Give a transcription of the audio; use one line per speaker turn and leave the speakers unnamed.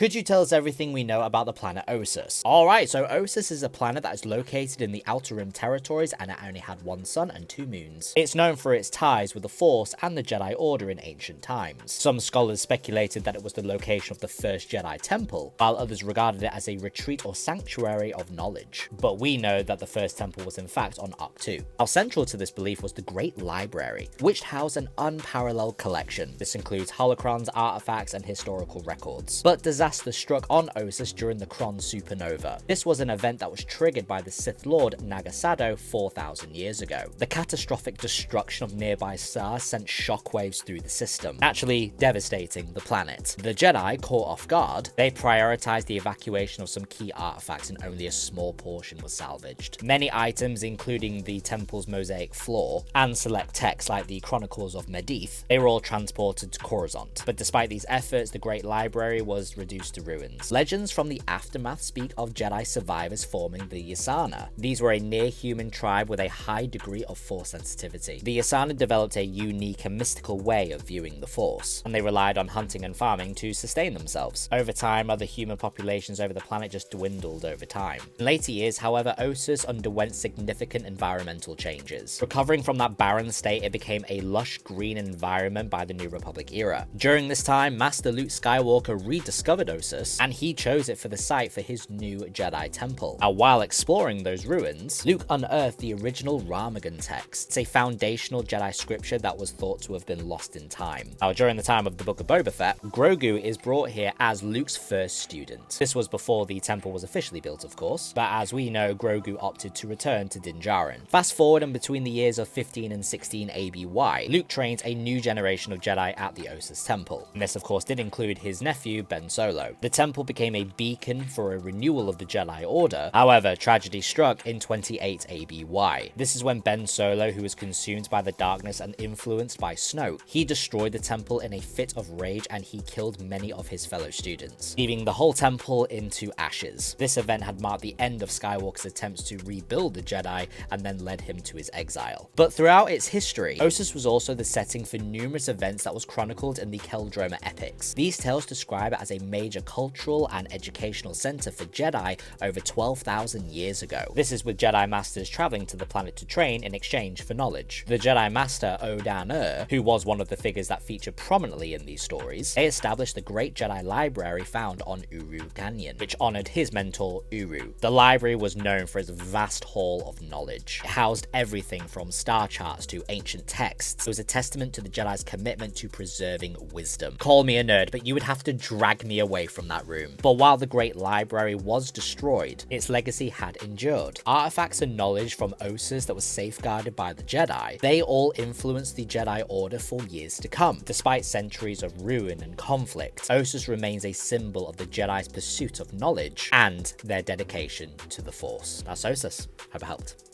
Could you tell us everything we know about the planet Ossus? Alright, so Ossus is a planet that is located in the Outer Rim territories and it only had one sun and 2 moons. It's known for its ties with the Force and the Jedi Order in ancient times. Some scholars speculated that it was the location of the first Jedi temple, while others regarded it as a retreat or sanctuary of knowledge. But we know that the first temple was in fact on Ahch-To. Now central to this belief was the Great Library, which housed an unparalleled collection. This includes holocrons, artifacts, and historical records. But disaster struck on Ossus during the Kron supernova. This was an event that was triggered by the Sith Lord Nagasado 4,000 years ago. The catastrophic destruction of nearby stars sent shockwaves through the system, actually devastating the planet. The Jedi, caught off guard, they prioritized the evacuation of some key artifacts and only a small portion was salvaged. Many items, including the temple's mosaic floor and select texts like the Chronicles of Medivh, they were all transported to Coruscant. But despite these efforts, the Great Library was reduced to ruins. Legends from the aftermath speak of Jedi survivors forming the Yasana. These were a near-human tribe with a high degree of Force sensitivity. The Yasana developed a unique and mystical way of viewing the Force, and they relied on hunting and farming to sustain themselves. Over time, other human populations over the planet just dwindled over time. In later years, however, Ossus underwent significant environmental changes. Recovering from that barren state, it became a lush green environment by the New Republic era. During this time, Master Luke Skywalker rediscovered Ossus, and he chose it for the site for his new Jedi temple. Now, while exploring those ruins, Luke unearthed the original Ramagan text. It's a foundational Jedi scripture that was thought to have been lost in time. Now, during the time of the Book of Boba Fett, Grogu is brought here as Luke's first student. This was before the temple was officially built, of course, but as we know, Grogu opted to return to Din Djarin. Fast forward, and between the years of 15 and 16 ABY, Luke trains a new generation of Jedi at the Ossus temple. And this, of course, did include his nephew, Ben Solo. The temple became a beacon for a renewal of the Jedi Order. However, tragedy struck in 28 ABY. This is when Ben Solo, who was consumed by the darkness and influenced by Snoke, he destroyed the temple in a fit of rage and he killed many of his fellow students, leaving the whole temple into ashes. This event had marked the end of Skywalker's attempts to rebuild the Jedi and then led him to his exile. But throughout its history, Ossus was also the setting for numerous events that was chronicled in the Keldroma epics. These tales describe it as a major cultural and educational center for Jedi over 12,000 years ago. This is with Jedi Masters traveling to the planet to train in exchange for knowledge. The Jedi Master Odan, who was one of the figures that featured prominently in these stories, they established the Great Jedi Library found on Uru Canyon, which honored his mentor Uru. The library was known for its vast hall of knowledge. It housed everything from star charts to ancient texts. It was a testament to the Jedi's commitment to preserving wisdom. Call me a nerd, but you would have to drag me away from that room. But while the Great Library was destroyed, its legacy had endured. Artifacts and knowledge from Ossus that was safeguarded by the Jedi, they all influenced the Jedi Order for years to come. Despite centuries of ruin and conflict, Ossus remains a symbol of the Jedi's pursuit of knowledge and their dedication to the Force. That's Ossus. Hope it helped.